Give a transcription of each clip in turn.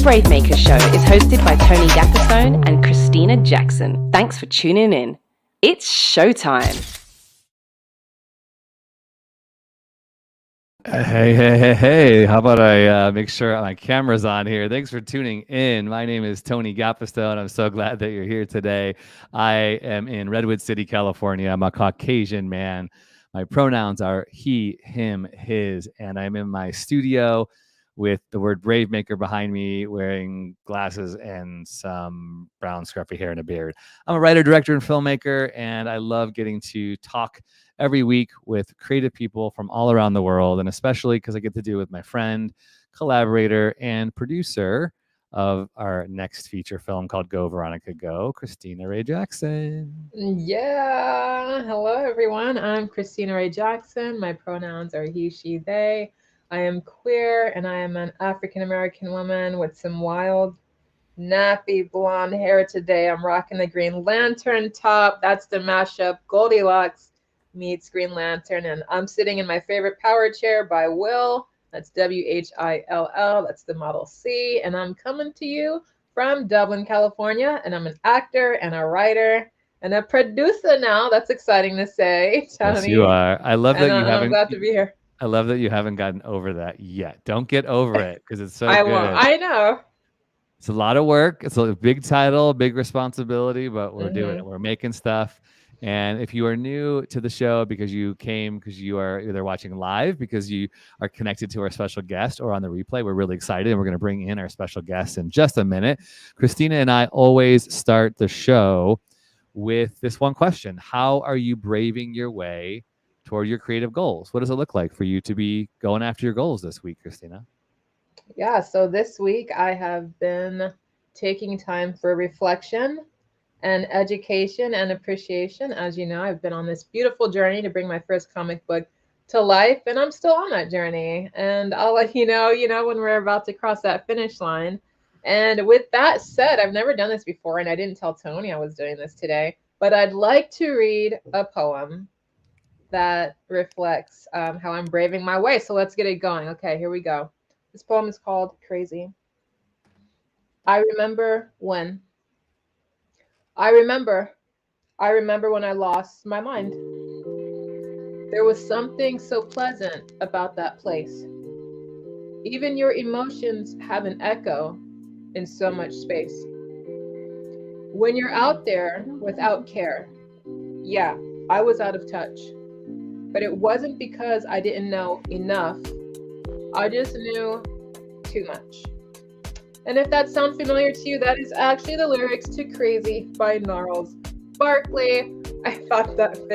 Brave Maker Show is hosted by Tony Gaffasone and Christina Jackson. Thanks for tuning in. It's showtime. Hey. How about I make sure my camera's on here? Thanks for tuning in. My name is Tony Gaffasone. I'm so glad that you're here today. I am in Redwood City, California. I'm a Caucasian man. My pronouns are he, him, his, and I'm in my studio with the word Brave Maker behind me, wearing glasses and some brown scruffy hair and a beard. I'm a writer, director, and filmmaker, and I love getting to talk every week with creative people from all around the world, and especially because I get to do it with my friend, collaborator, and producer of our next feature film called Go Veronica Go, Christina Ray Jackson. Yeah. Hello, everyone. I'm Christina Ray Jackson. My pronouns are he, she, they. I am queer, and I am an African-American woman with some wild, nappy blonde hair today. I'm rocking the Green Lantern top. That's the mashup Goldilocks meets Green Lantern, and I'm sitting in my favorite power chair by Will. That's WHILL. That's the Model C, and I'm coming to you from Dublin, California, and I'm an actor and a writer and a producer now. That's exciting to say, Tony. Yes, you are. I love that you haven't. I'm glad to be here. I love that you haven't gotten over that yet. Don't get over it because it's so I good. won't. I know. It's a lot of work. It's a big title, big responsibility, but we're doing it. We're making stuff. And if you are new to the show because you came because you are either watching live because you are connected to our special guest or on the replay, we're really excited. And we're going to bring in our special guest in just a minute. Christina and I always start the show with this one question. How are you braving your way toward your creative goals? What does it look like for you to be going after your goals this week, Christina? Yeah, so this week I have been taking time for reflection and education and appreciation. As you know, I've been on this beautiful journey to bring my first comic book to life, and I'm still on that journey. And I'll let you know, when we're about to cross that finish line. And with that said, I've never done this before, and I didn't tell Tony I was doing this today, but I'd like to read a poem that reflects how I'm braving my way. So let's get it going. Okay, here we go. This poem is called Crazy. I remember when I lost my mind. There was something so pleasant about that place. Even your emotions have an echo in so much space. When you're out there without care, yeah, I was out of touch. But it wasn't because I didn't know enough. I just knew too much. And if that sounds familiar to you, that is actually the lyrics to Crazy by Gnarls Barkley. I thought that fit.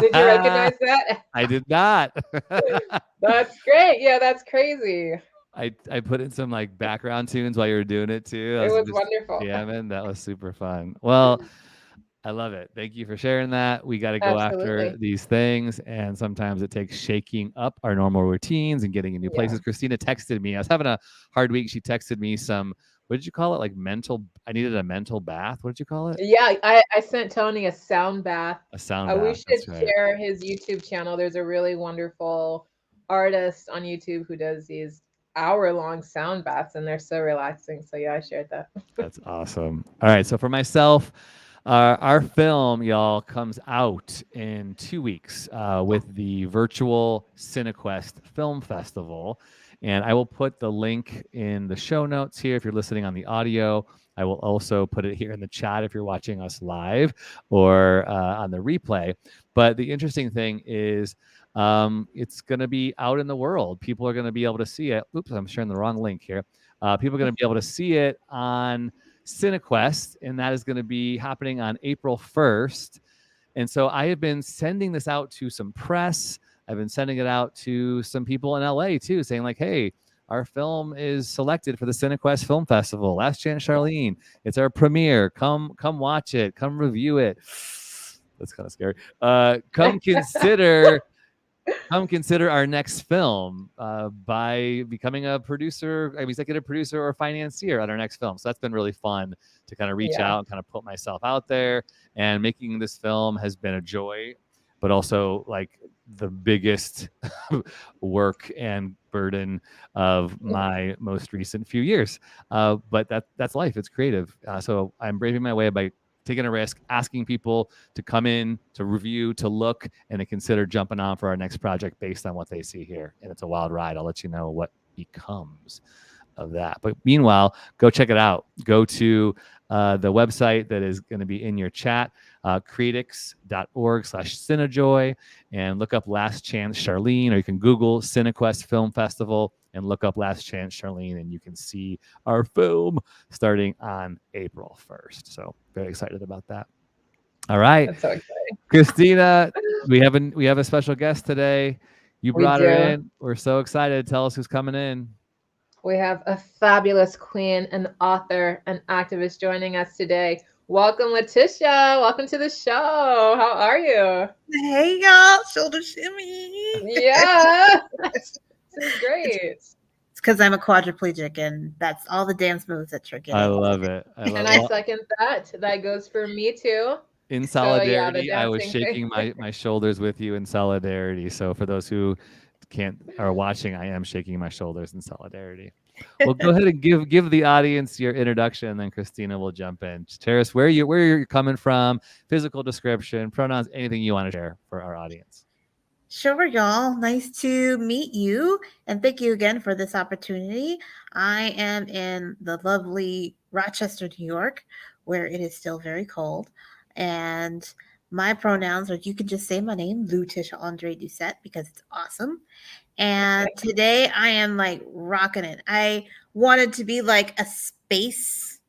Did you recognize that? I did not. That's great. Yeah, that's crazy. I put in some like background tunes while you were doing it too. It was wonderful. Yeah, man, that was super fun. Well, I love it. Thank you for sharing that. We got to go after these things. And sometimes it takes shaking up our normal routines and getting in new places. Christina texted me. I was having a hard week. She texted me some, what did you call it? Like I needed a mental bath. What did you call it? Yeah, I sent Tony a sound bath. A sound bath. We should share his YouTube channel. There's a really wonderful artist on YouTube who does these hour-long sound baths, and they're so relaxing. So yeah, I shared that. That's awesome. All right. So for myself, our film, y'all, comes out in 2 weeks with the virtual CineQuest Film Festival. And I will put the link in the show notes here if you're listening on the audio. I will also put it here in the chat if you're watching us live or on the replay. But the interesting thing is it's going to be out in the world. People are going to be able to see it. Oops, I'm sharing the wrong link here. People are going to be able to see it on CineQuest, and that is going to be happening on April 1st. And so I have been sending this out to some press. I've been sending it out to some people in LA too, saying like, hey, our film is selected for the CineQuest Film Festival. Last Chance Charlene. It's our premiere. Come watch it. Come review it. That's kind of scary. Come consider our next film by becoming a producer, executive producer, or financier on our next film. So that's been really fun to kind of reach out and kind of put myself out there. And making this film has been a joy, but also like the biggest work and burden of my most recent few years. But that's life. It's creative. So I'm braving my way by taking a risk, asking people to come in, to review, to look, and to consider jumping on for our next project based on what they see here. And it's a wild ride. I'll let you know what becomes of that. But meanwhile, go check it out. Go to the website that is going to be in your chat, creatix.org/Cinejoy, and look up Last Chance Charlene, or you can Google CineQuest Film Festival and look up Last Chance Charlene, and you can see our film starting on April 1st. So very excited about that. All right. That's so exciting. Christina, we have a special guest today. You brought her in. We're so excited. Tell us who's coming in. We have a fabulous queen, an author, an activist joining us today. Welcome, Luticha. Welcome to the show. How are you? Hey, y'all. Shoulder shimmy. Yeah. This is great. It's because I'm a quadriplegic, and that's all the dance moves that you're getting. I love it. I second that. That goes for me, too. In solidarity, I was shaking my shoulders with you in solidarity. So for those who are watching, I am shaking my shoulders in solidarity. Well, go ahead and give the audience your introduction, and then Christina will jump in. Just tell us where you're coming from, physical description, pronouns, anything you want to share for our audience. Sure, y'all. Nice to meet you, and thank you again for this opportunity. I am in the lovely Rochester, New York, where it is still very cold, and my pronouns are, you can just say my name, Luticha André Doucette, because it's awesome. And today I am like rocking it. I wanted to be like a space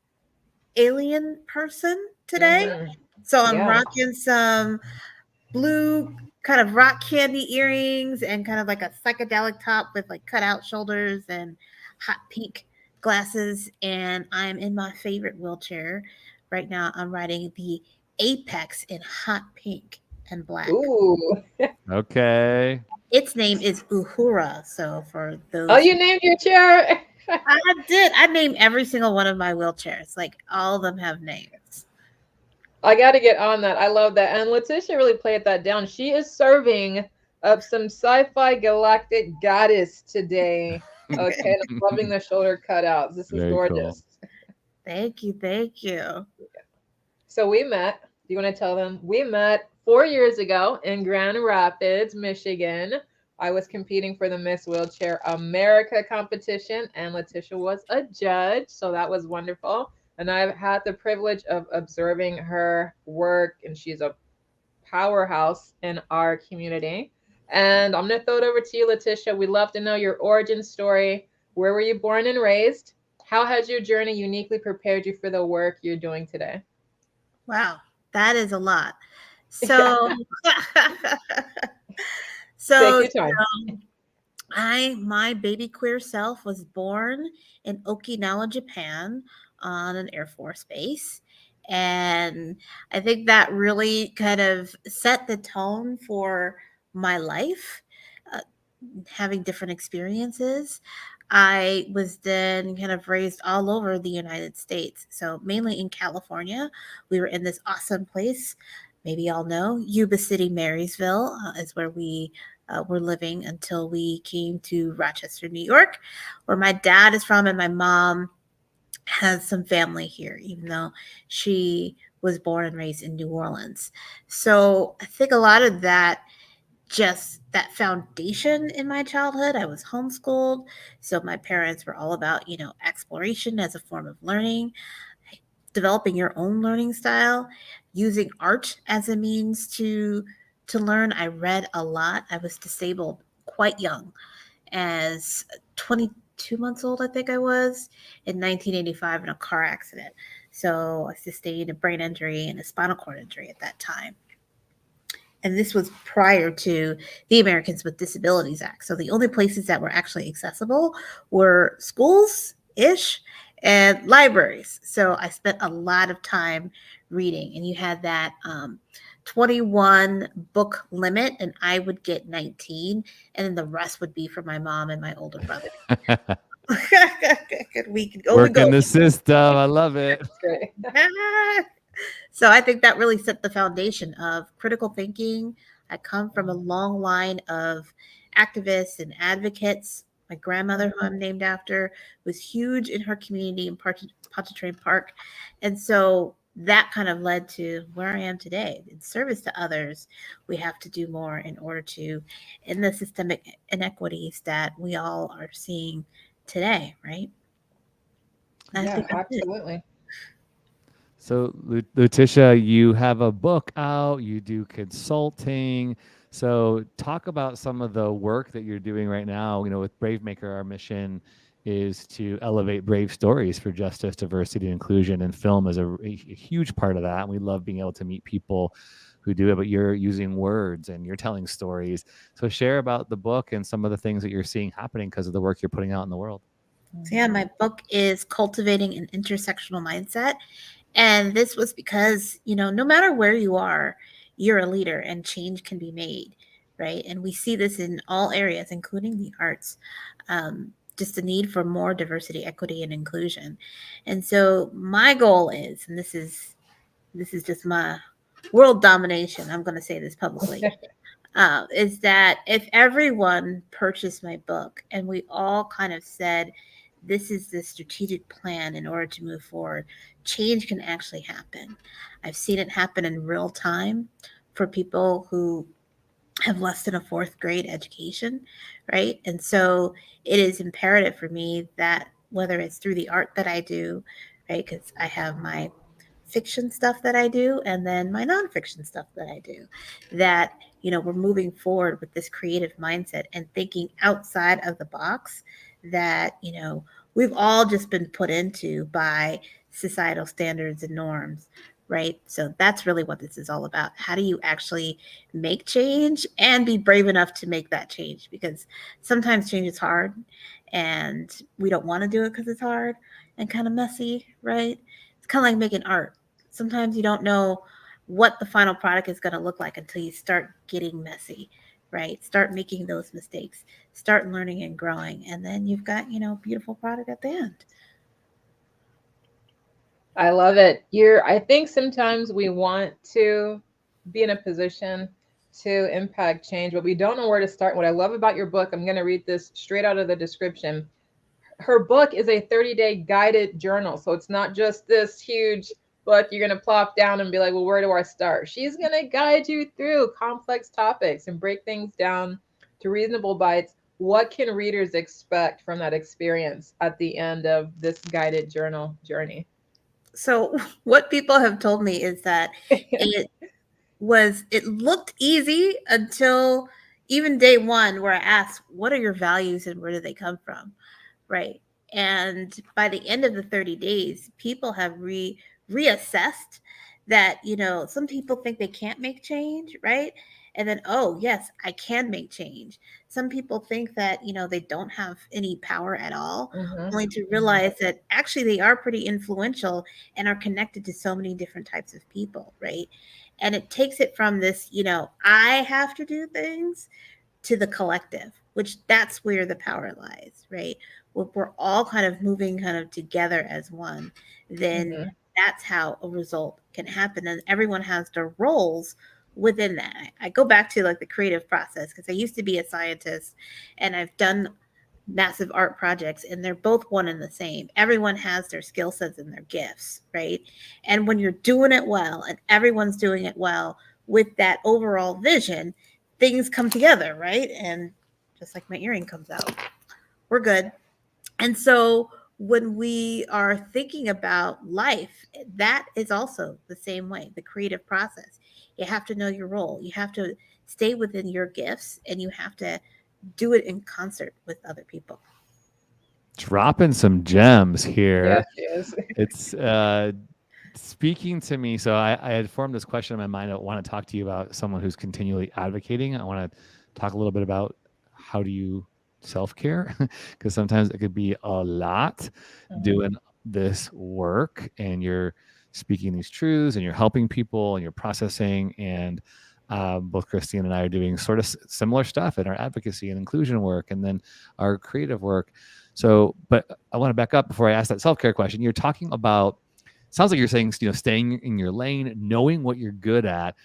alien person today. Mm-hmm. So I'm rocking some blue kind of rock candy earrings and kind of like a psychedelic top with like cutout shoulders and hot pink glasses. And I'm in my favorite wheelchair. Right now I'm riding the Apex in hot pink and black. Ooh. Okay. Its name is Uhura. So for those. Oh, you named your chair? I did. I named every single one of my wheelchairs. Like all of them have names. I got to get on that. I love that. And Luticha really played that down. She is serving up some sci-fi galactic goddess today. Okay. I'm loving the shoulder cutouts. This is gorgeous. Cool. Thank you. Thank you. So we met. Do you want to tell them? We met 4 years ago in Grand Rapids, Michigan. I was competing for the Miss Wheelchair America competition, and Luticha was a judge. So that was wonderful. And I've had the privilege of observing her work, and she's a powerhouse in our community. And I'm going to throw it over to you, Luticha. We'd love to know your origin story. Where were you born and raised? How has your journey uniquely prepared you for the work you're doing today? Wow, that is a lot. So, take your time. My baby queer self was born in Okinawa, Japan, on an Air Force base. And I think that really kind of set the tone for my life, having different experiences. I was then kind of raised all over the United States. So mainly in California. We were in this awesome place. Maybe y'all know Yuba City, Marysville is where we were living until we came to Rochester, New York, where my dad is from, and my mom has some family here, even though she was born and raised in New Orleans. So I think a lot of that, just that foundation in my childhood, I was homeschooled. So my parents were all about, exploration as a form of learning. developing your own learning style, using art as a means to learn. I read a lot. I was disabled quite young, as 22 months old, I think I was, in 1985 in a car accident. So I sustained a brain injury and a spinal cord injury at that time. And this was prior to the Americans with Disabilities Act. So the only places that were actually accessible were schools-ish and libraries. So I spent a lot of time reading, and you had that 21 book limit, and I would get 19, and then the rest would be for my mom and my older brother. we could Working the system. I love it. That's great. So I think that really set the foundation of critical thinking. I come from a long line of activists and advocates. My grandmother, who I'm named after, was huge in her community in Pontchartrain Park. And so that kind of led to where I am today. In service to others, we have to do more in order to end the systemic inequities that we all are seeing today, right? Yeah, absolutely. So, Luticha, you have a book out, you do consulting. So, talk about some of the work that you're doing right now. You know, with Brave Maker, our mission is to elevate brave stories for justice, diversity, and inclusion. And film is a huge part of that. And we love being able to meet people who do it, but you're using words and you're telling stories. So, share about the book and some of the things that you're seeing happening because of the work you're putting out in the world. So, yeah, my book is Cultivating an Intersectional Mindset. And this was because, you know, no matter where you are, you're a leader and change can be made, right? And we see this in all areas, including the arts, just the need for more diversity, equity, and inclusion. And so my goal is, and this is just my world domination, I'm going to say this publicly, is that if everyone purchased my book and we all kind of said, this is the strategic plan in order to move forward, change can actually happen. I've seen it happen in real time for people who have less than a fourth grade education, right? And so it is imperative for me that whether it's through the art that I do, right, because I have my fiction stuff that I do and then my nonfiction stuff that I do, that, you know, we're moving forward with this creative mindset and thinking outside of the box that, you know, we've all just been put into by societal standards and norms, right? So that's really what this is all about. How do you actually make change and be brave enough to make that change? Because sometimes change is hard and we don't want to do it because it's hard and kind of messy, right? It's kind of like making art. Sometimes you don't know what the final product is going to look like until you start getting messy, right? Start making those mistakes, start learning and growing, and then you've got, you know, beautiful product at the end. I love it. I think sometimes we want to be in a position to impact change, but we don't know where to start. What I love about your book, I'm going to read this straight out of the description. Her book is a 30-day guided journal. So it's not just this huge book you're going to plop down and be like, well, where do I start? She's going to guide you through complex topics and break things down to reasonable bites. What can readers expect from that experience at the end of this guided journal journey? So what people have told me is that it looked easy until even day one, where I asked, what are your values and where do they come from? Right. And by the end of the 30 days, people have reassessed that, you know, some people think they can't make change, right? And then, oh, yes, I can make change. Some people think that, you know, they don't have any power at all, only to realize that actually they are pretty influential and are connected to so many different types of people, right? And it takes it from this, you know, I have to do things to the collective, which that's where the power lies, right? We're all kind of moving kind of together as one, then that's how a result can happen. And everyone has their roles within that. I go back to like the creative process because I used to be a scientist and I've done massive art projects and they're both one and the same. Everyone has their skill sets and their gifts, right? And when you're doing it well and everyone's doing it well with that overall vision, things come together, right? And just like my earring comes out, we're good. And so when we are thinking about life, that is also the same way, the creative process. You have to know your role. You have to stay within your gifts, and you have to do it in concert with other people. Dropping some gems here. Yeah, she is. It's speaking to me. So I had formed this question in my mind. I want to talk to you about someone who's continually advocating. I want to talk a little bit about how do you self-care, because sometimes it could be a lot doing this work, and you're speaking these truths, and you're helping people, and you're processing. And both Christine and I are doing sort of similar stuff in our advocacy and inclusion work, and then our creative work. So, but I want to back up before I ask that self-care question. You're talking about, sounds like you're saying, staying in your lane, knowing what you're good at.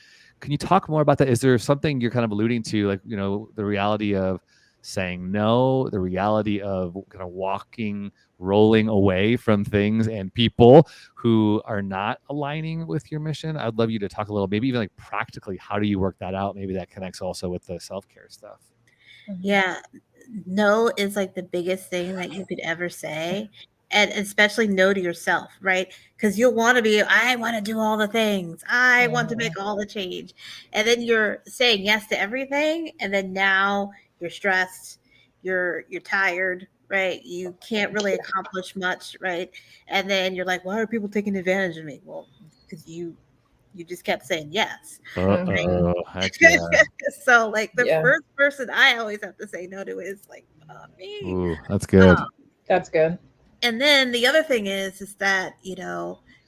Can you talk more about that? Is there something you're kind of alluding to, like, the reality of saying no, the reality of kind of rolling away from things and people who are not aligning with your mission? I'd love you to talk a little, maybe even like practically, how do you work that out? Maybe that connects also with the self-care stuff. Yeah. No is like the biggest thing that you could ever say. And especially no to yourself, right? Because you'll want to be, I want to do all the things. I want to make all the change. And then you're saying yes to everything. And then now you're stressed, you're tired, right? You can't really accomplish much, right? And then you're like, why are people taking advantage of me? Well, because you just kept saying yes. Heck yeah. So like the first person I always have to say no to is like me. Ooh, that's good. That's good. And then the other thing is that,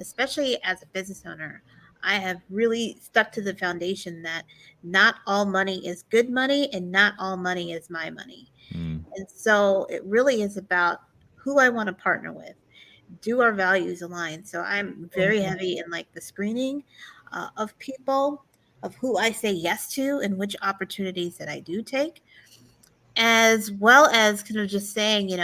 especially as a business owner, I have really stuck to the foundation that not all money is good money, and not all money is my money. And so it really is about who I want to partner with. Do our values align? So I'm very heavy in like the screening of people, of who I say yes to, and which opportunities that I do take, as well as kind of just saying,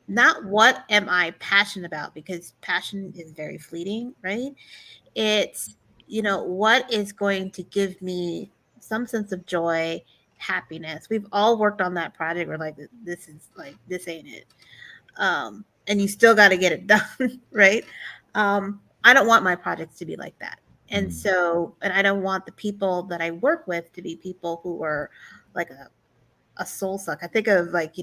not what am I passionate about, because passion is very fleeting, right? It's, what is going to give me some sense of joy, happiness. We've all worked on that project. We're like, this ain't it. And you still got to get it done, right? I don't want my projects to be like that. And so, and I don't want the people that I work with to be people who are like a soul suck. I think of like,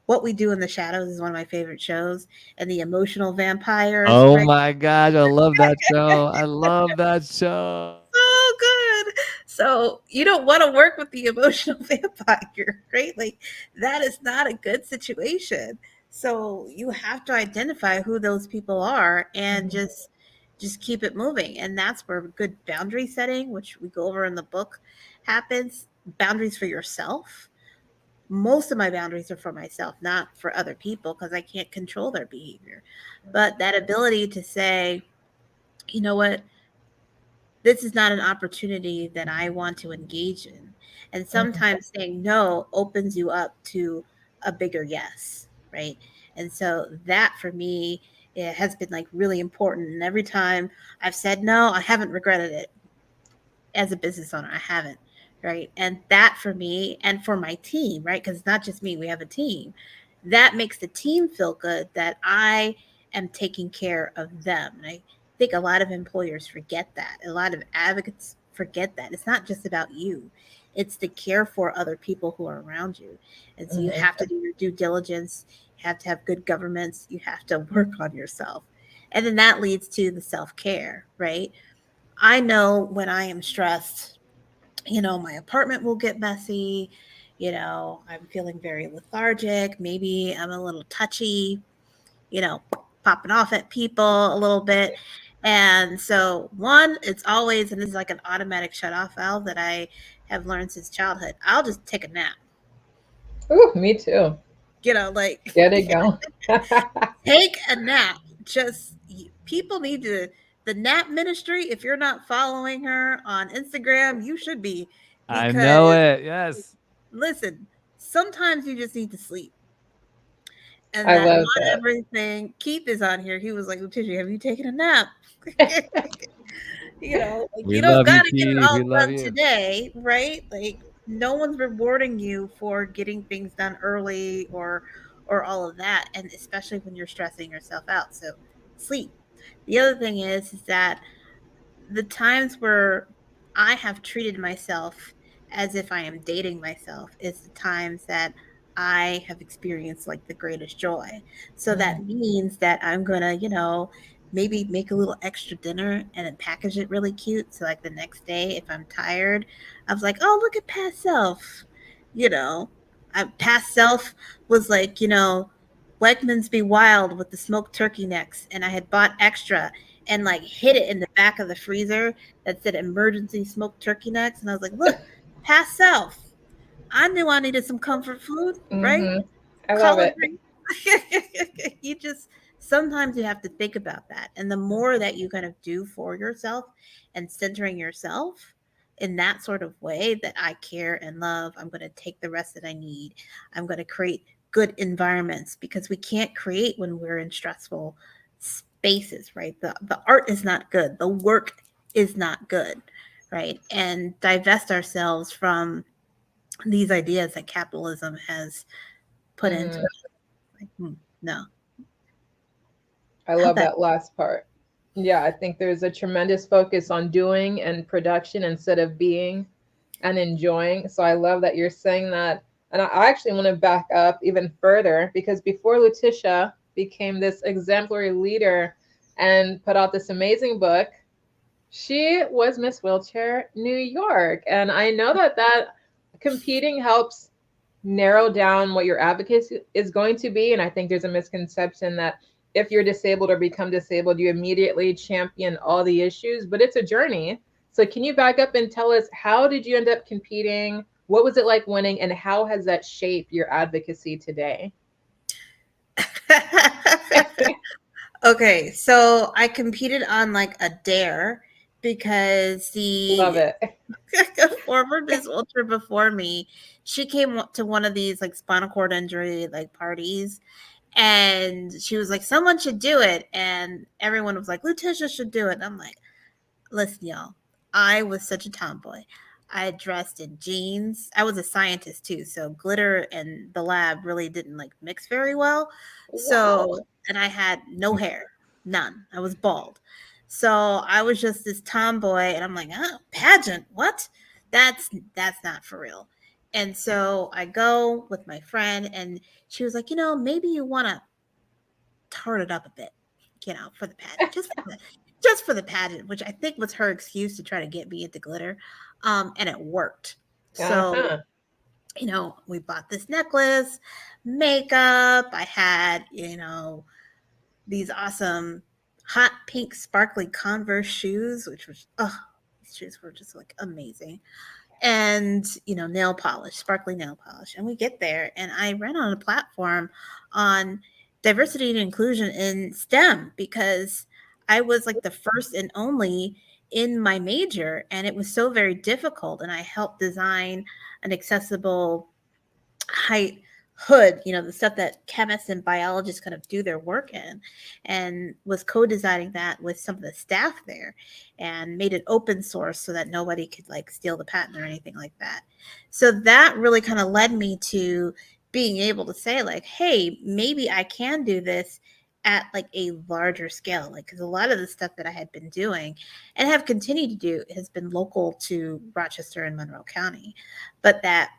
What We Do in the Shadows is one of my favorite shows, and the emotional vampires. Oh right? My God, I love that show. I love that show. So good. So you don't want to work with the emotional vampire, right? Like that is not a good situation. So you have to identify who those people are and just keep it moving. And that's where good boundary setting, which we go over in the book, happens. Boundaries for yourself. Most of my boundaries are for myself, not for other people, because I can't control their behavior. But that ability to say, you know what, this is not an opportunity that I want to engage in. And sometimes saying no opens you up to a bigger yes, right? And so that for me, it has been like really important. And every time I've said no, I haven't regretted it. As a business owner, I haven't. Right. And that for me and for my team, right? Because it's not just me, we have a team. That makes the team feel good that I am taking care of them. And I think a lot of employers forget that. A lot of advocates forget that. It's not just about you. It's to care for other people who are around you. And so you have to do your due diligence. You have to have good governance. You have to work on yourself. And then that leads to the self-care, right? I know when I am stressed, my apartment will get messy. I'm feeling very lethargic. Maybe I'm a little touchy, popping off at people a little bit. And so one, it's always, and this is like an automatic shut off valve that I have learned since childhood. I'll just take a nap. Ooh, me too. Like get it going. Take a nap. Just people need to. The nap ministry, if you're not following her on Instagram, you should be. I know it. Yes. Listen, sometimes you just need to sleep. And I that love not that. everything. Keith is on here. He was like, Luticha, have you taken a nap? You don't gotta get it all done today, right? Like no one's rewarding you for getting things done early or or all of that, and especially when you're stressing yourself out. So sleep. The other thing is that the times where I have treated myself as if I am dating myself is the times that I have experienced like the greatest joy. So that means that I'm gonna, maybe make a little extra dinner and then package it really cute. So like the next day, if I'm tired, I was like, oh, look at past self. You know, past self was like, Wegmans Be Wild with the smoked turkey necks, and I had bought extra and like hid it in the back of the freezer that said emergency smoked turkey necks. And I was like, look, past self. I knew I needed some comfort food, right? I love Collard it. greens. You just sometimes you have to think about that. And the more that you kind of do for yourself and centering yourself in that sort of way that I care and love, I'm going to take the rest that I need. I'm going to create good environments because we can't create when we're in stressful spaces, right? The art is not good. The work is not good, right? And divest ourselves from these ideas that capitalism has put into like, no. I love that last part. Yeah, I think there's a tremendous focus on doing and production instead of being and enjoying. So I love that you're saying that. And I actually want to back up even further because before Luticha became this exemplary leader and put out this amazing book, she was Miss Wheelchair New York. And I know that competing helps narrow down what your advocacy is going to be. And I think there's a misconception that if you're disabled or become disabled, you immediately champion all the issues, but it's a journey. So can you back up and tell us, how did you end up competing? What was it like winning, and how has that shaped your advocacy today? Okay, so I competed on like a dare because Love the it. former Miss Ultra before me, she came to one of these like spinal cord injury like parties, and she was like, someone should do it, and everyone was like, Lutitia should do it. And I'm like, listen, y'all, I was such a tomboy. I dressed in jeans. I was a scientist too, so glitter and the lab really didn't like mix very well. Wow. So, and I had no hair, none. I was bald. So I was just this tomboy, and I'm like, oh, pageant, what? That's not for real. And so I go with my friend, and she was like, maybe you want to turn it up a bit, for the pageant, just for the pageant, which I think was her excuse to try to get me into glitter. And it worked. So, we bought this necklace, makeup. I had, these awesome hot pink sparkly Converse shoes, which was, these shoes were just like amazing. And, nail polish, sparkly nail polish. And we get there, and I ran on a platform on diversity and inclusion in STEM because I was like the first and only in my major, and it was so very difficult. And I helped design an accessible height hood, the stuff that chemists and biologists kind of do their work in, and was co-designing that with some of the staff there, and made it open source so that nobody could like steal the patent or anything like that. So that really kind of led me to being able to say like, hey, maybe I can do this at like a larger scale, like, because a lot of the stuff that I had been doing and have continued to do has been local to Rochester and Monroe County, but that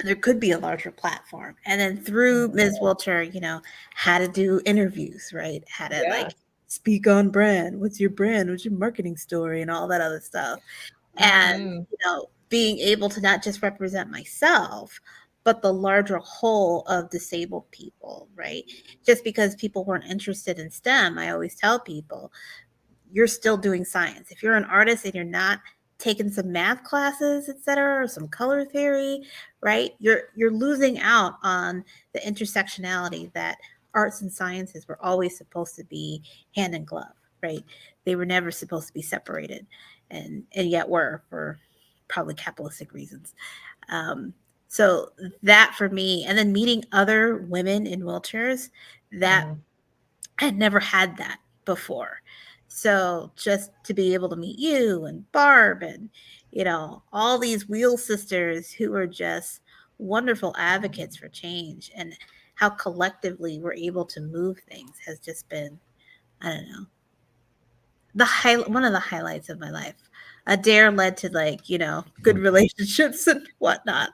there could be a larger platform. And then through Ms. Wilcher, how to do interviews, right? How to like speak on brand. What's your brand? What's your marketing story? And all that other stuff. And, being able to not just represent myself, but the larger whole of disabled people, right? Just because people weren't interested in STEM, I always tell people, you're still doing science. If you're an artist and you're not taking some math classes, et cetera, or some color theory, right? You're losing out on the intersectionality that arts and sciences were always supposed to be hand in glove, right? They were never supposed to be separated, and yet were, for probably capitalistic reasons. So that for me, and then meeting other women in wheelchairs that I had never had that before. So just to be able to meet you and Barb and, all these wheel sisters who are just wonderful advocates for change, and how collectively we're able to move things has just been, I don't know, one of the highlights of my life. A dare led to good relationships and whatnot.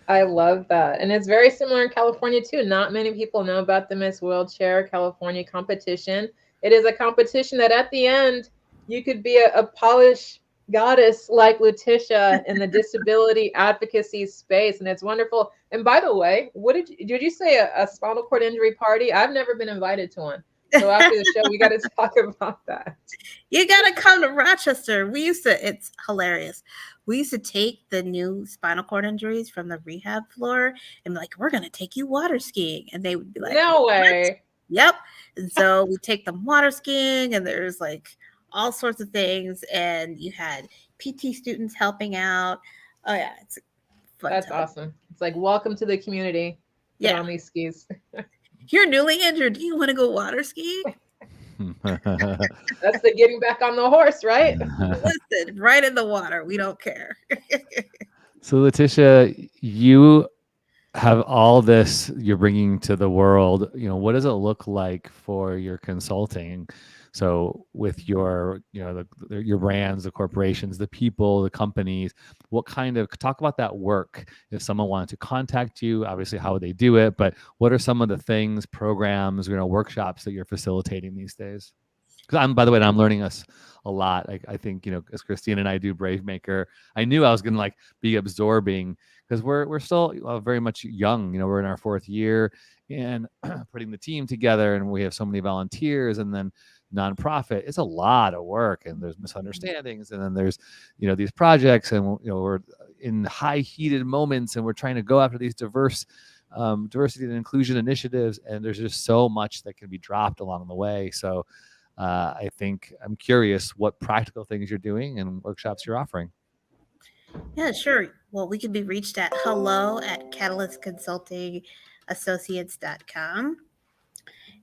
I love that. And it's very similar in California too. Not many people know about the Miss Wheelchair California competition. It is a competition that at the end, you could be a polished goddess like Luticha in the disability advocacy space. And it's wonderful. And by the way, did you say a spinal cord injury party? I've never been invited to one. So after the show, we got to talk about that. You got to come to Rochester. It's hilarious. We used to take the new spinal cord injuries from the rehab floor and be like, we're going to take you water skiing. And they would be like, no way. What? Yep. And so we take them water skiing, and there's like all sorts of things. And you had PT students helping out. Oh yeah. It's fun. That's awesome. It's like, welcome to the community. Get on these skis. You're newly injured. Do you want to go water skiing? That's the getting back on the horse, right? Listen, right in the water. We don't care. So Luticha, you have all this you're bringing to the world. What does it look like for your consulting? So with your, your brands, the corporations, the people, the companies, talk about that work. If someone wanted to contact you, obviously, how would they do it? But what are some of the things, programs, workshops that you're facilitating these days? Because by the way, I'm learning a lot. I think, as Christina and I do Brave Maker, I knew I was going to be absorbing, because we're still very much young. We're in our 4th year and putting the team together, and we have so many volunteers, and then nonprofit. It's a lot of work, and there's misunderstandings, and then there's these projects, and we're in high heated moments, and we're trying to go after these diversity and inclusion initiatives, and there's just so much that can be dropped along the way. So I think I'm curious what practical things you're doing and workshops you're offering. Yeah, sure. Well, we can be reached at hello@catalystconsultingassociates.com.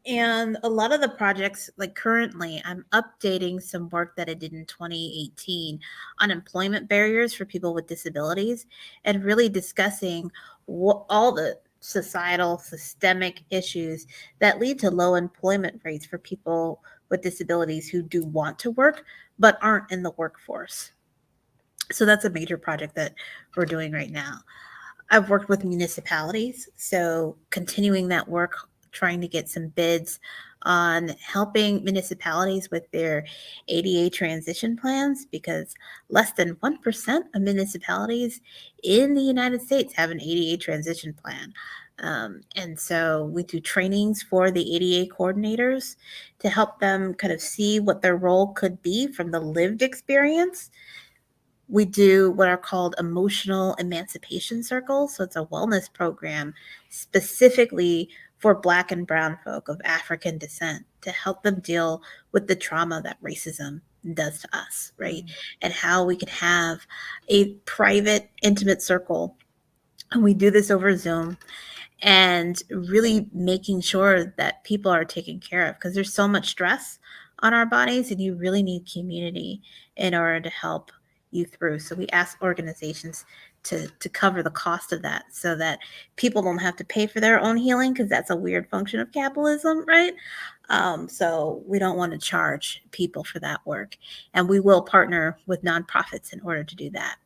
And a lot of the projects, like currently, I'm updating some work that I did in 2018 on employment barriers for people with disabilities, and really discussing all the societal systemic issues that lead to low employment rates for people with disabilities who do want to work but aren't in the workforce. So that's a major project that we're doing right now. I've worked with municipalities, so continuing that work, trying to get some bids on helping municipalities with their ADA transition plans, because less than 1% of municipalities in the United States have an ADA transition plan. And so we do trainings for the ADA coordinators to help them kind of see what their role could be from the lived experience. We do what are called emotional emancipation circles. So it's a wellness program specifically for Black and Brown folk of African descent to help them deal with the trauma that racism does to us, right? And how we can have a private, intimate circle. And we do this over Zoom, and really making sure that people are taken care of, because there's so much stress on our bodies, and you really need community in order to help you through. So we ask organizations to cover the cost of that, so that people don't have to pay for their own healing, because that's a weird function of capitalism, right? So we don't want to charge people for that work, and we will partner with nonprofits in order to do that.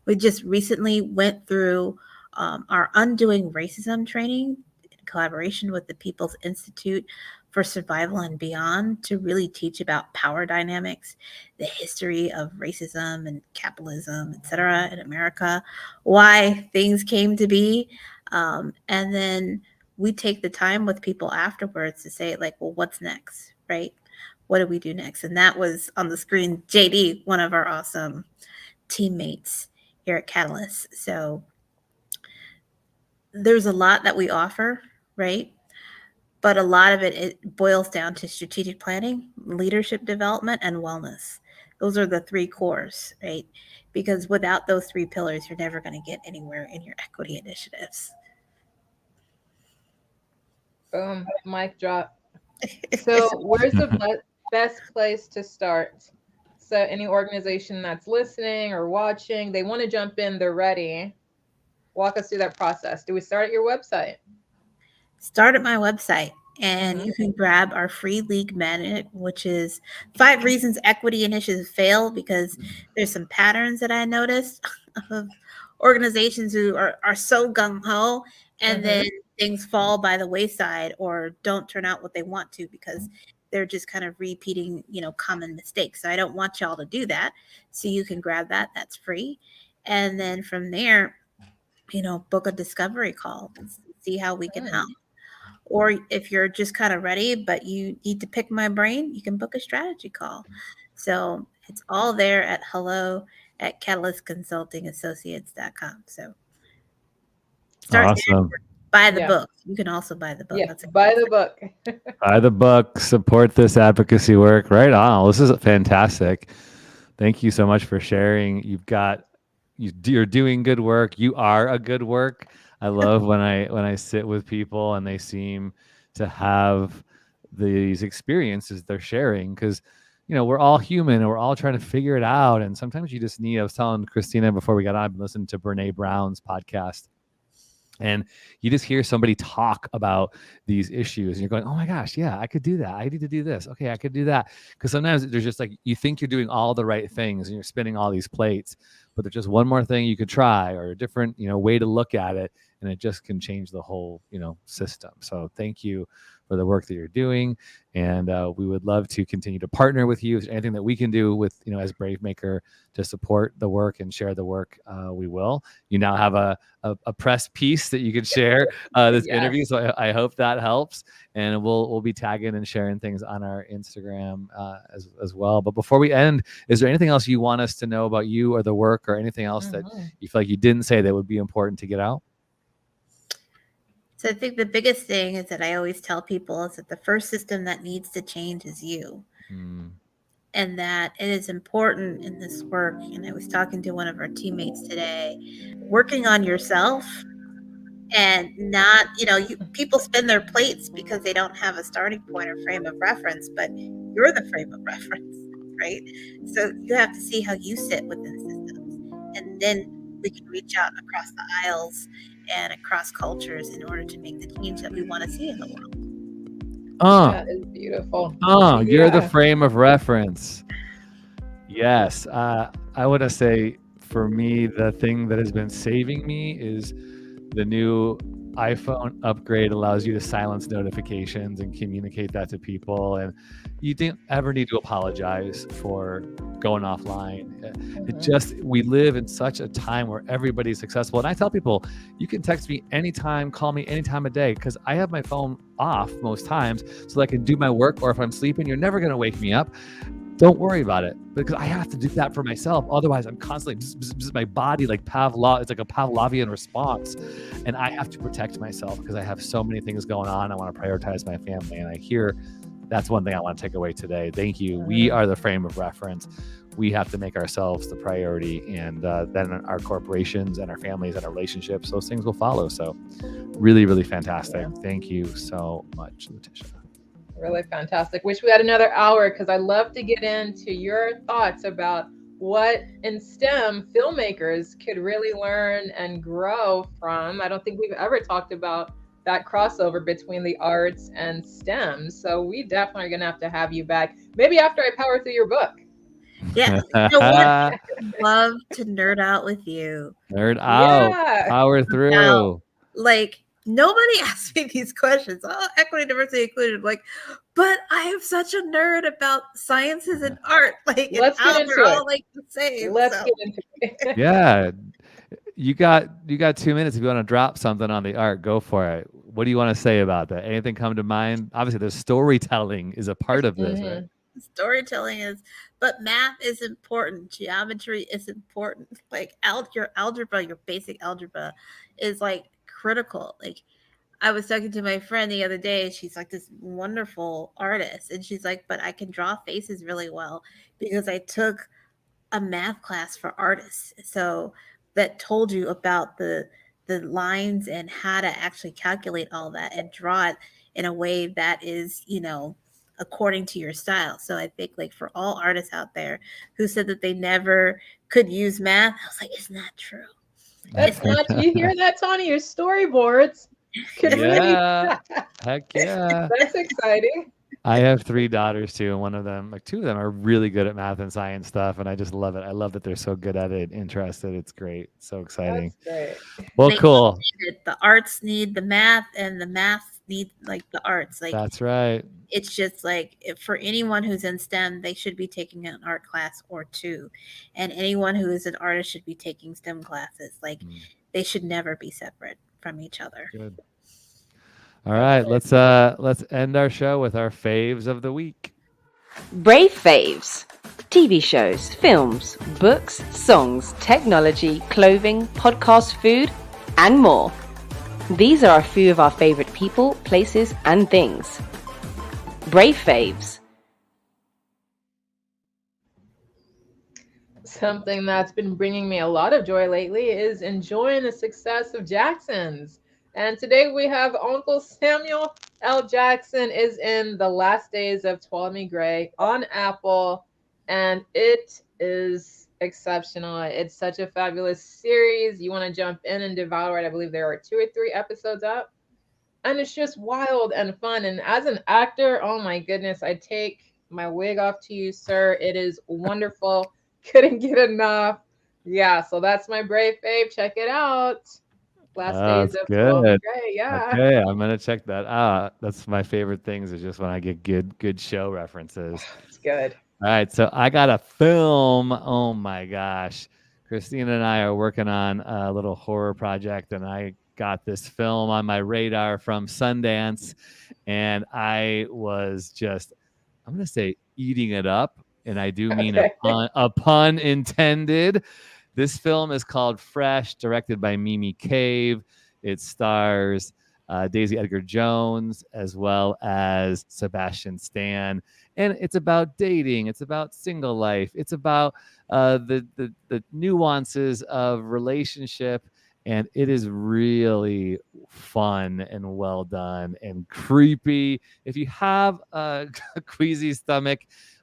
We just recently went through our Undoing Racism training in collaboration with the People's Institute for Survival and Beyond, to really teach about power dynamics, the history of racism and capitalism, et cetera, in America, why things came to be. And then we take the time with people afterwards to say, like, well, what's next, right? What do we do next? And that was on the screen, JD, one of our awesome teammates here at Catalyst. So there's a lot that we offer, right? But a lot of it boils down to strategic planning, leadership development, and wellness. Those are the 3 cores, right? Because without those 3 pillars, you're never going to get anywhere in your equity initiatives. Boom, mic drop. So where's the best place to start? So any organization that's listening or watching, they want to jump in, they're ready. Walk us through that process. Do we start at your website? start at my website. And you can grab our free league magnet, which is 5 reasons equity initiatives fail, because there's some patterns that I noticed of organizations who are so gung-ho, and then things fall by the wayside or don't turn out what they want to because they're just kind of repeating, common mistakes. So I don't want y'all to do that. So you can grab that. That's free. And then from there, book a discovery call and see how we can help. Or if you're just kind of ready, but you need to pick my brain, you can book a strategy call. So it's all there at hello@catalystconsultingassociates.com. So start Awesome. there. Buy the book. You can also buy the book. Yeah, buy the book. Buy the book, support this advocacy work. Right on. This is fantastic. Thank you so much for sharing. You're doing good work. You are a good work. I love when I sit with people and they seem to have these experiences they're sharing, because we're all human and we're all trying to figure it out. And sometimes you just need, I was telling Christina before we got on, I've been listening to Brene Brown's podcast, and you just hear somebody talk about these issues and you're going, oh my gosh, yeah, I could do that. I need to do this. Okay, I could do that. Because sometimes there's just like, you think you're doing all the right things and you're spinning all these plates, but there's just one more thing you could try, or a different, way to look at it. And it just can change the whole, system. So thank you for the work that you're doing. And we would love to continue to partner with you. If there's anything that we can do with, as Bravemaker to support the work and share the work, we will. You now have a press piece that you could share this interview. So I hope that helps. And we'll be tagging and sharing things on our Instagram as well. But before we end, is there anything else you want us to know about you or the work, or anything else that you feel like you didn't say that would be important to get out? So I think the biggest thing is that I always tell people is that the first system that needs to change is you. And that it is important in this work. And I was talking to one of our teammates today, working on yourself, and not, people spin their plates because they don't have a starting point or frame of reference, but you're the frame of reference, right? So you have to see how you sit within systems, and then we can reach out across the aisles and across cultures in order to make the change that we want to see in the world. That is beautiful. You're the frame of reference. Yes. I want to say, for me, the thing that has been saving me is the new iPhone upgrade allows you to silence notifications and communicate that to people. And you didn't ever need to apologize for going offline. It just, we live in such a time where everybody's successful. And I tell people, you can text me anytime, call me any time of day, because I have my phone off most times so that I can do my work. Or if I'm sleeping, you're never going to wake me up. Don't worry about it, because I have to do that for myself. Otherwise, I'm constantly, my body, like it's like a Pavlovian response. And I have to protect myself because I have so many things going on. I want to prioritize my family. And I hear that's one thing I want to take away today. Thank you. We are the frame of reference. We have to make ourselves the priority, and then our corporations and our families and our relationships, those things will follow. So really, really fantastic. Thank you so much, Luticha. Really fantastic. Wish we had another hour, because I love to get into your thoughts about what in STEM filmmakers could really learn and grow from. I don't think we've ever talked about that crossover between the arts and STEM. So we definitely are going to have you back, maybe after I power through your book. Yeah. I'd love to nerd out with you. Nerd out. Power through. Now, nobody asks me these questions. Oh, equity, diversity, inclusion. But I am such a nerd about sciences and art. Let's get into it. The same. Let's get into it. Yeah. You got 2 minutes. If you want to drop something on the art, go for it. What do you want to say about that? Anything come to mind? Obviously, the storytelling is a part of this, right? Storytelling is, but math is important. Geometry is important. Your algebra, your basic algebra is critical. I was talking to my friend the other day. She's this wonderful artist, and she's but I can draw faces really well because I took a math class for artists. So that told you about the lines and how to actually calculate all that and draw it in a way that is, according to your style. So I think for all artists out there who said that they never could use math, I was isn't that true? That's not, you hear that, Tawny? Your storyboards. Could Yeah. we? Heck yeah. That's exciting. I have 3 daughters too, and one of them, like 2 of them, are really good at math and science stuff, and I just love it. I love that they're so good at it, interested. It's great. So exciting. That's great. Well, They cool. need it. The arts need the math, and the math need like the arts. Like That's right. it's just like for anyone who's in STEM, they should be taking an art class or 2, and anyone who is an artist should be taking STEM classes. Like they should never be separate from each other. Good. All right, let's end our show with our faves of the week. Brave faves. TV shows, films, books, songs, technology, clothing, podcast, food, and more. These are a few of our favorite people, places, and things. Brave faves. Something that's been bringing me a lot of joy lately is enjoying the success of Jackson's. And today we have Uncle Samuel L. Jackson is in The Last Days of Ptolemy Gray on Apple, and it is exceptional. It's such a fabulous series. You want to jump in and devour it. I believe there are 2 or 3 episodes up, and it's just wild and fun. And as an actor, oh my goodness, I take my wig off to you, sir. It is wonderful. Couldn't get enough. Yeah, so that's my brave fave. Check it out. Last Days of Ptolemy Gray. Yeah. Okay, I'm gonna check that out. That's my favorite things is just when I get good show references. It's good. All right, so I got a film. Oh my gosh. Christina and I are working on a little horror project, and I got this film on my radar from Sundance, and I was just, I'm going to say, eating it up, and I do mean a pun intended. This film is called Fresh, directed by Mimi Cave. It stars Daisy Edgar Jones as well as Sebastian Stan. And it's about dating. It's about single life. It's about the nuances of relationship. And it is really fun and well done and creepy. If you have a queasy stomach,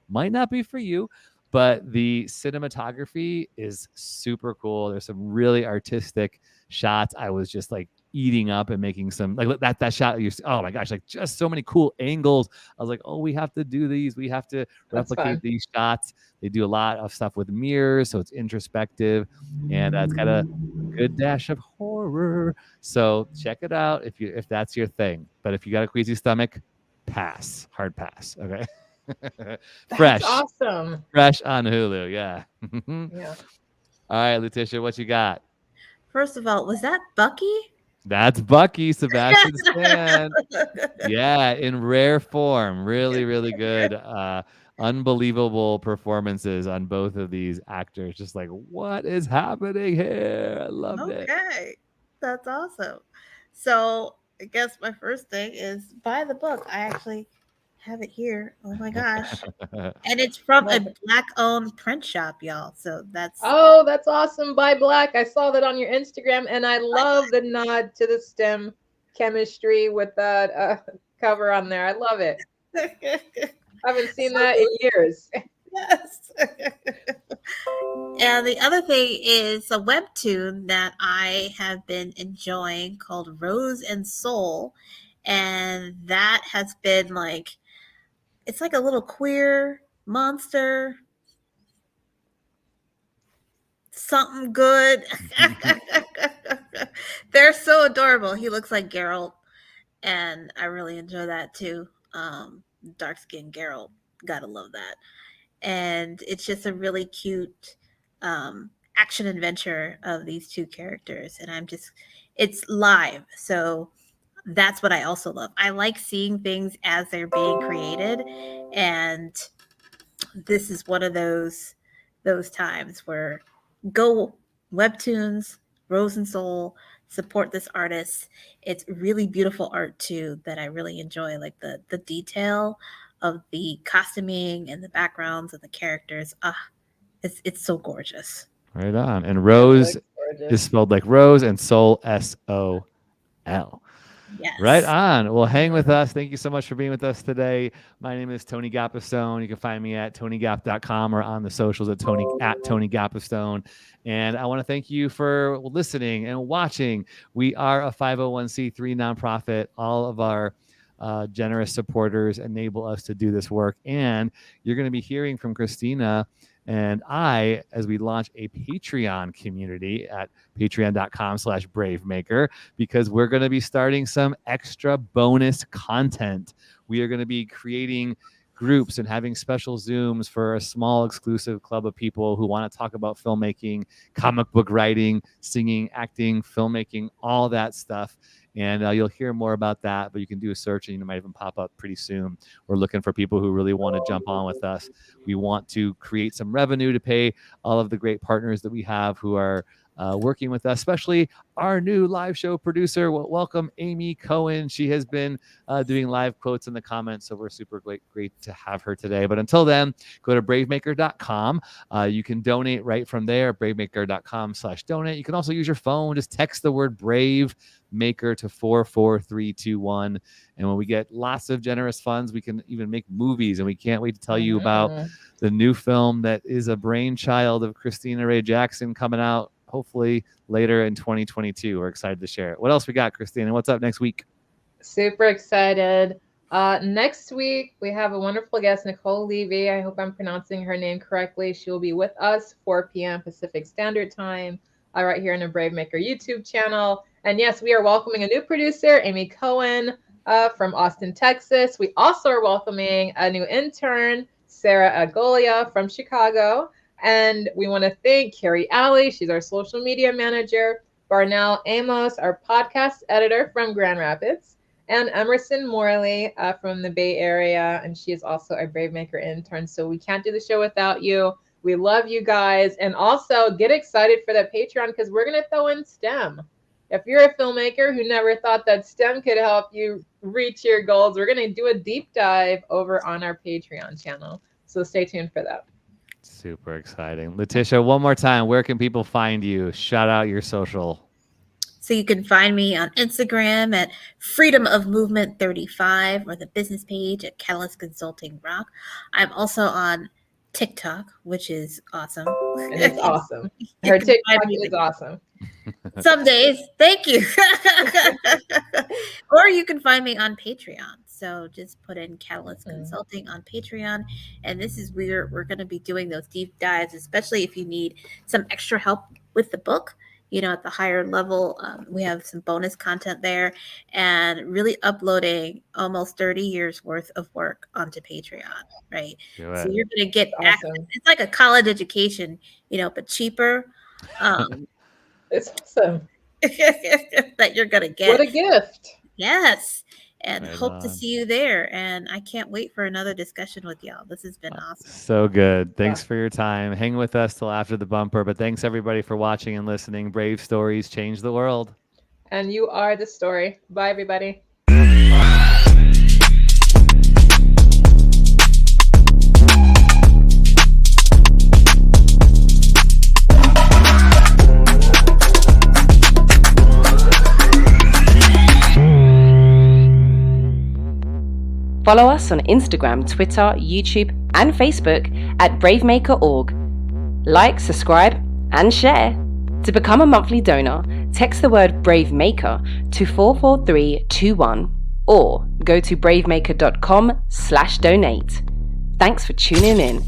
might not be for you. But the cinematography is super cool. There's some really artistic shots. I was just like eating up and making some like that shot. Oh my gosh, like just so many cool angles. I was like, oh, we have to do these. We have to replicate these shots. They do a lot of stuff with mirrors, so it's introspective, and it's got a good dash of horror. So check it out if that's your thing. But if you got a queasy stomach, pass. Hard pass. Okay. Fresh. That's awesome. Fresh on Hulu. Yeah. Yeah. All right, Luticha, what you got? First of all, was that Bucky? That's Bucky, Sebastian Stan. Yeah, in rare form. Really, really good. Unbelievable performances on both of these actors. Just like, what is happening here? I loved it. Okay. That's awesome. So I guess my first thing is buy the book. I actually have it here. Oh my gosh. And it's from a Black-owned print shop, y'all. So that's awesome. Buy Black. I saw that on your Instagram, and I love the nod to the STEM chemistry with that cover on there. I love it. I haven't seen that in years. Yes. And the other thing is a webtoon that I have been enjoying called Rose and Soul. And that has been like, it's like a little queer monster. Something good. They're so adorable. He looks like Geralt. And I really enjoy that too. Dark-skinned Geralt. Gotta love that. And it's just a really cute action adventure of these 2 characters. And it's live. So that's what I also love. I like seeing things as they're being created. And this is one of those times where go webtoons, Rose and Soul, support this artist. It's really beautiful art too that I really enjoy, like the detail of the costuming and the backgrounds of the characters. It's so gorgeous. Right on. And Rose is spelled like Rose and Soul, SOL. Yes. Right on. Well, hang with us. Thank you so much for being with us today. My name is Tony Gappistone. You can find me at tonygap.com or on the socials at Tony Gappistone. And I want to thank you for listening and watching. We are a 501c3 nonprofit. All of our generous supporters enable us to do this work. And you're going to be hearing from Christina and I as we launch a Patreon community at patreon.com/bravemaker, because we're going to be starting some extra bonus content. We are going to be creating groups and having special Zooms for a small exclusive club of people who want to talk about filmmaking, comic book writing, singing, acting, filmmaking, all that stuff. And you'll hear more about that, but you can do a search and it might even pop up pretty soon. We're looking for people who really want to jump on with us. We want to create some revenue to pay all of the great partners that we have who are working with us, especially our new live show producer. Welcome, Amy Cohen. She has been doing live quotes in the comments, so we're super great to have her today. But until then, go to bravemaker.com. You can donate right from there, bravemaker.com/donate. You can also use your phone. Just text the word Brave Maker to 44321. And when we get lots of generous funds, we can even make movies. And we can't wait to tell you about the new film that is a brainchild of Christina Ray Jackson coming out hopefully later in 2022. We're excited to share it. What else we got, Christina? What's up next week? Super excited. Next week, we have a wonderful guest, Nicole Levy. I hope I'm pronouncing her name correctly. She will be with us 4 p.m. Pacific Standard Time right here on the Brave Maker YouTube channel. And yes, we are welcoming a new producer, Amy Cohen from Austin, Texas. We also are welcoming a new intern, Sarah Agolia from Chicago. And we want to thank Carrie Alley. She's our social media manager. Barnell Amos, our podcast editor from Grand Rapids. And Emerson Morley from the Bay Area. And she is also a Brave Maker intern. So we can't do the show without you. We love you guys. And also get excited for that Patreon because we're going to throw in STEM. If you're a filmmaker who never thought that STEM could help you reach your goals, we're going to do a deep dive over on our Patreon channel. So stay tuned for that. Super exciting. Luticha, one more time, where can people find you? Shout out your social. So you can find me on Instagram at Freedom of Movement 35 or the business page at Catalyst Consulting Rock. I'm also on TikTok, which is awesome. And it's awesome. Her TikTok is awesome. Some days. Thank you. Or you can find me on Patreon. So just put in Catalyst Consulting on Patreon. And this is where we're going to be doing those deep dives, especially if you need some extra help with the book. You know, at the higher level, we have some bonus content there and really uploading almost 30 years worth of work onto Patreon, right? So you're going to get access. It's like a college education, you know, but cheaper. It's awesome. That you're going to get. What a gift. Yes. And hope to see you there. And I can't wait for another discussion with y'all. This has been awesome. So good. Thanks for your time. Hang with us till after the bumper. But thanks everybody for watching and listening. Brave stories change the world. And you are the story. Bye, everybody. Follow us on Instagram, Twitter, YouTube, and Facebook at bravemaker.org. Like, subscribe, and share. To become a monthly donor, text the word BraveMaker to 44321 or go to bravemaker.com/donate. Thanks for tuning in.